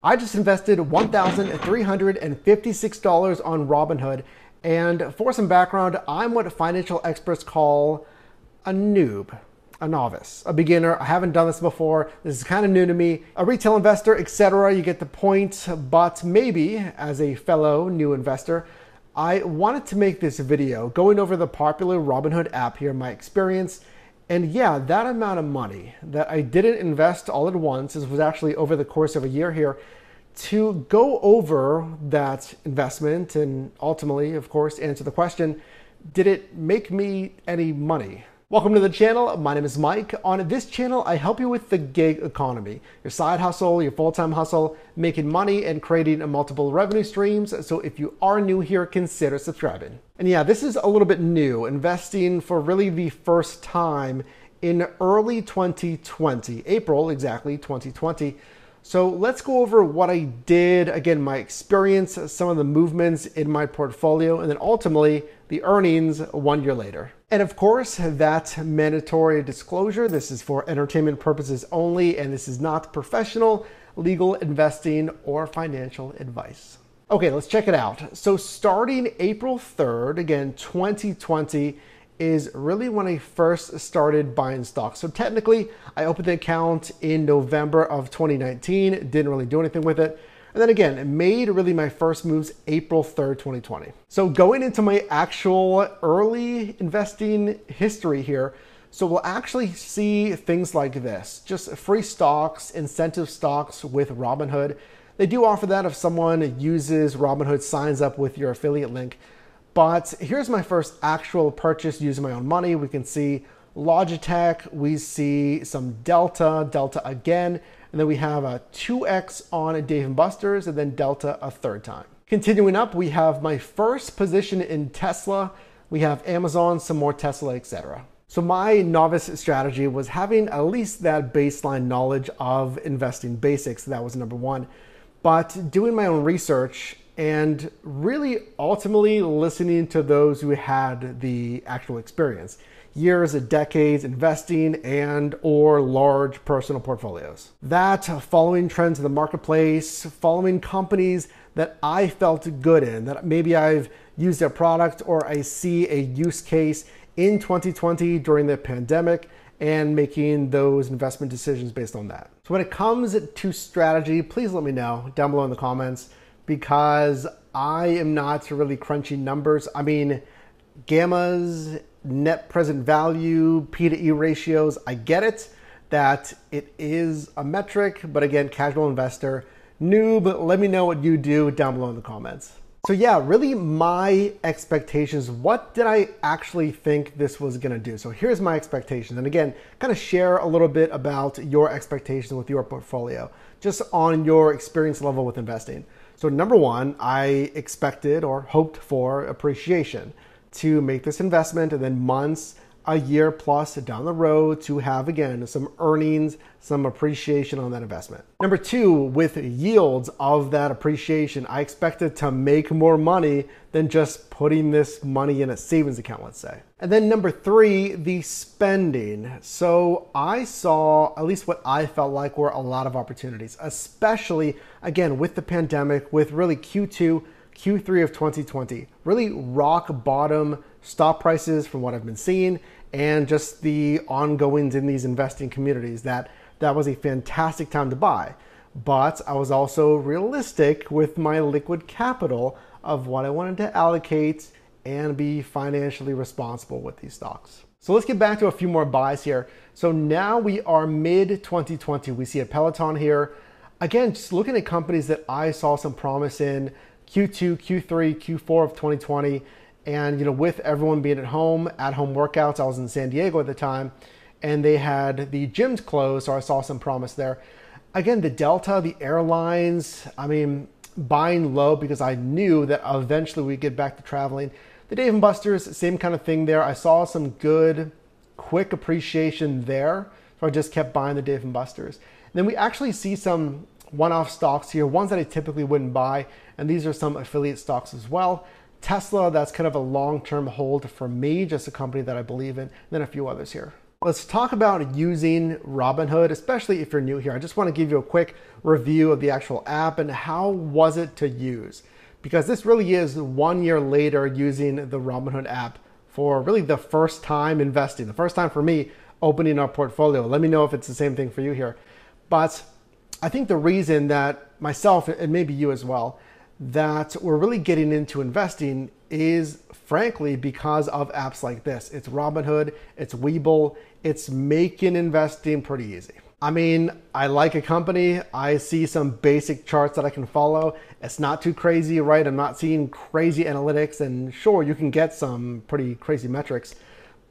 I just invested $1,356 on Robinhood, and for some background, I'm what financial experts call a noob, a novice, a beginner. I haven't done this before. This is kind of new to me. A retail investor, etc. You get the point, but maybe as a fellow new investor, I wanted to make this video going over the popular Robinhood app here, my experience. And yeah, that amount of money that I didn't invest all at once, this was actually over the course of a year here, to go over that investment and ultimately, of course, answer the question, did it make me any money? Welcome to the channel. My name is Mike. On this channel, I help you with the gig economy, your side hustle, your full-time hustle, making money and creating multiple revenue streams. So if you are new here, consider subscribing. And yeah, this is a little bit new, investing for really the first time in early 2020, April exactly 2020. So let's go over what I did, again, my experience, some of the movements in my portfolio, and then ultimately the earnings 1 year later. And of course, that mandatory disclosure, this is for entertainment purposes only, and this is not professional, legal investing, or financial advice. Okay, let's check it out. So starting April 3rd, again, 2020, is really when I first started buying stocks. So technically, I opened the account in November of 2019, didn't really do anything with it. And then again, made really my first moves April 3rd, 2020. So going into my actual early investing history here, so we'll actually see things like this, just free stocks, incentive stocks with Robinhood. They do offer that if someone uses Robinhood, signs up with your affiliate link. But here's my first actual purchase using my own money. We can see Logitech, we see some Delta again, and then we have a 2X on Dave & Buster's, and then Delta a third time. Continuing up, we have my first position in Tesla. We have Amazon, some more Tesla, etc. So my novice strategy was having at least that baseline knowledge of investing basics. That was number one. But doing my own research and really ultimately listening to those who had the actual experience. Years, decades investing and or large personal portfolios. That following trends in the marketplace, following companies that I felt good in, that maybe I've used their product or I see a use case in 2020 during the pandemic and making those investment decisions based on that. So when it comes to strategy, please let me know down below in the comments, because I am not really crunching numbers. I mean, gammas, net present value, P to E ratios, I get it that it is a metric, but again, casual investor, noob, let me know what you do down below in the comments. So yeah, really my expectations, what did I actually think this was gonna do? So here's my expectations. And again, kind of share a little bit about your expectations with your portfolio, just on your experience level with investing. So number one, I expected or hoped for appreciation to make this investment, and then months, a year plus down the road to have, again, some earnings, some appreciation on that investment. Number two, with yields of that appreciation, I expected to make more money than just putting this money in a savings account, let's say. And then number three, the spending. So I saw, at least what I felt like were a lot of opportunities, especially, again, with the pandemic, with really Q2, Q3 of 2020, really rock bottom stock prices from what I've been seeing, and just the ongoings in these investing communities, that was a fantastic time to buy. But I was also realistic with my liquid capital of what I wanted to allocate and be financially responsible with these stocks. So let's get back to a few more buys here. So now we are mid 2020. We see a Peloton here. Again, just looking at companies that I saw some promise in Q2, Q3, Q4 of 2020. And, you know, with everyone being at home workouts, I was in San Diego at the time, and they had the gyms closed, so I saw some promise there. Again, the Delta, the airlines, I mean, buying low because I knew that eventually we'd get back to traveling. The Dave & Buster's, same kind of thing there. I saw some good, quick appreciation there, so I just kept buying the Dave & Buster's. And then we actually see some one-off stocks here, ones that I typically wouldn't buy, and these are some affiliate stocks as well. Tesla, that's kind of a long-term hold for me, just a company that I believe in, and then a few others here. let's talk about using Robinhood, especially if you're new here. I just want to give you a quick review of the actual app and how was it to use, because this really is 1 year later using the Robinhood app for really the first time investing, the first time for me opening a portfolio. Let me know if it's the same thing for you here. But I think the reason that myself, and maybe you as well, that we're really getting into investing is frankly because of apps like this. It's Robinhood, it's Webull, it's making investing pretty easy. I mean, I like a company, I see some basic charts that I can follow. It's not too crazy, right? I'm not seeing crazy analytics, and sure, you can get some pretty crazy metrics,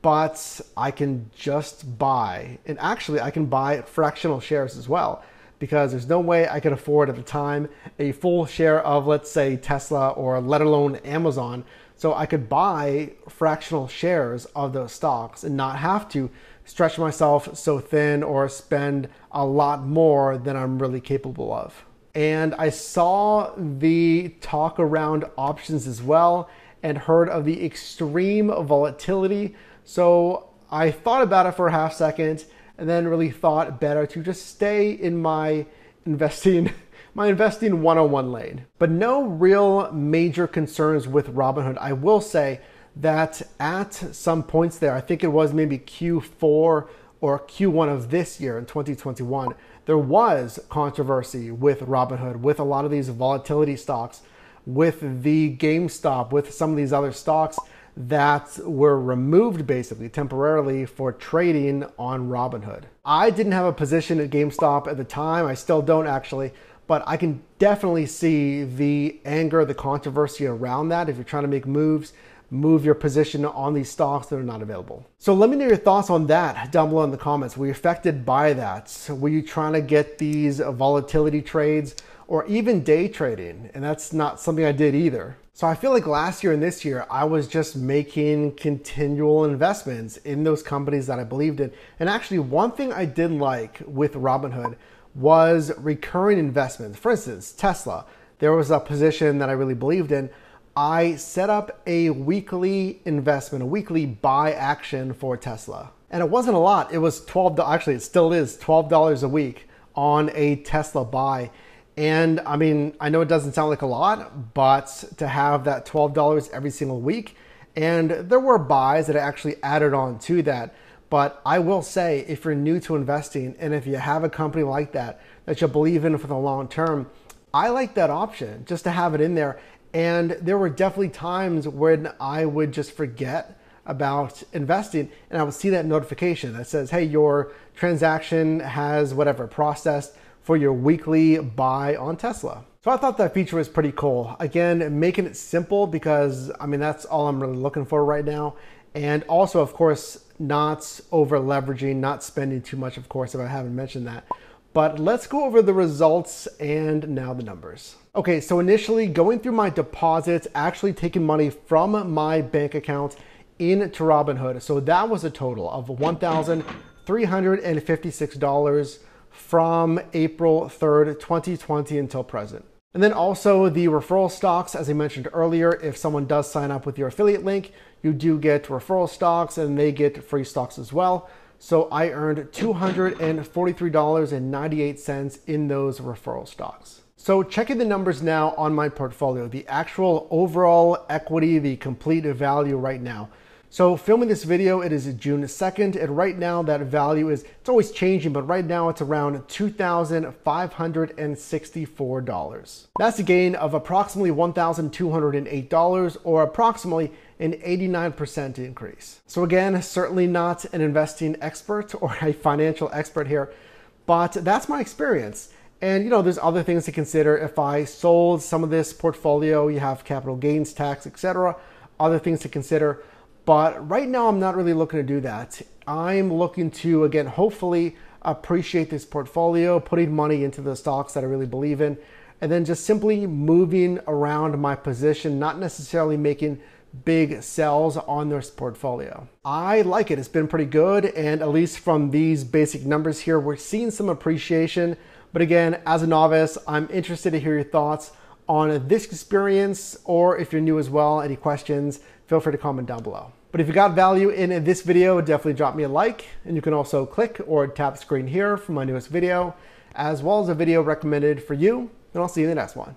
but I can just buy, and actually I can buy fractional shares as well, because there's no way I could afford at the time a full share of, let's say, Tesla or let alone Amazon. So I could buy fractional shares of those stocks and not have to stretch myself so thin or spend a lot more than I'm really capable of. And I saw the talk around options as well and heard of the extreme volatility. So I thought about it for a half second and then really thought better to just stay in my investing 101 lane. But no real major concerns with Robinhood. I will say that at some points there, I think it was maybe Q4 or Q1 of this year in 2021, there was controversy with Robinhood, with a lot of these volatility stocks, with the GameStop, with some of these other stocks that were removed basically temporarily for trading on Robinhood. I didn't have a position at GameStop at the time. I still don't actually, but I can definitely see the anger, the controversy around that. If you're trying to make moves, move your position on these stocks that are not available. So let me know your thoughts on that down below in the comments. Were you affected by that? Were you trying to get these volatility trades or even day trading? And that's not something I did either. So I feel like last year and this year, I was just making continual investments in those companies that I believed in. And actually one thing I did like with Robinhood was recurring investments. For instance, Tesla, there was a position that I really believed in. I set up a weekly investment, a weekly buy action for Tesla. And it wasn't a lot. It was $12, actually it still is $12 a week on a Tesla buy. And I mean, I know it doesn't sound like a lot, but to have that $12 every single week, and there were buys that I actually added on to that. But I will say, if you're new to investing and if you have a company like that you believe in for the long term, I like that option just to have it in there. And there were definitely times when I would just forget about investing and I would see that notification that says, hey, your transaction has whatever processed for your weekly buy on Tesla. So I thought that feature was pretty cool. Again, making it simple because I mean, that's all I'm really looking for right now. And also, of course, not over leveraging, not spending too much, of course, if I haven't mentioned that. But let's go over the results and now the numbers. Okay, so initially going through my deposits, actually taking money from my bank account into Robinhood. So that was a total of $1,356 from April 3rd, 2020 until present. And then also the referral stocks, as I mentioned earlier, if someone does sign up with your affiliate link, you do get referral stocks and they get free stocks as well. So I earned $243.98 in those referral stocks. So checking the numbers now on my portfolio, the actual overall equity, the complete value right now. So filming this video, it is June 2nd, and right now that value is, it's always changing, but right now it's around $2,564. That's a gain of approximately $1,208 or approximately an 89% increase. So again, certainly not an investing expert or a financial expert here, but that's my experience. And you know, there's other things to consider. If I sold some of this portfolio, you have capital gains tax, etc., other things to consider. But right now, I'm not really looking to do that. I'm looking to, again, hopefully appreciate this portfolio, putting money into the stocks that I really believe in, and then just simply moving around my position, not necessarily making big sells on this portfolio. I like it. It's been pretty good. And at least from these basic numbers here, we're seeing some appreciation. But again, as a novice, I'm interested to hear your thoughts on this experience, or if you're new as well, any questions, feel free to comment down below. But But if you got value in this video, definitely drop me a like. And you can also click or tap the screen here for my newest video, as well as a video recommended for you. And I'll see you in the next one.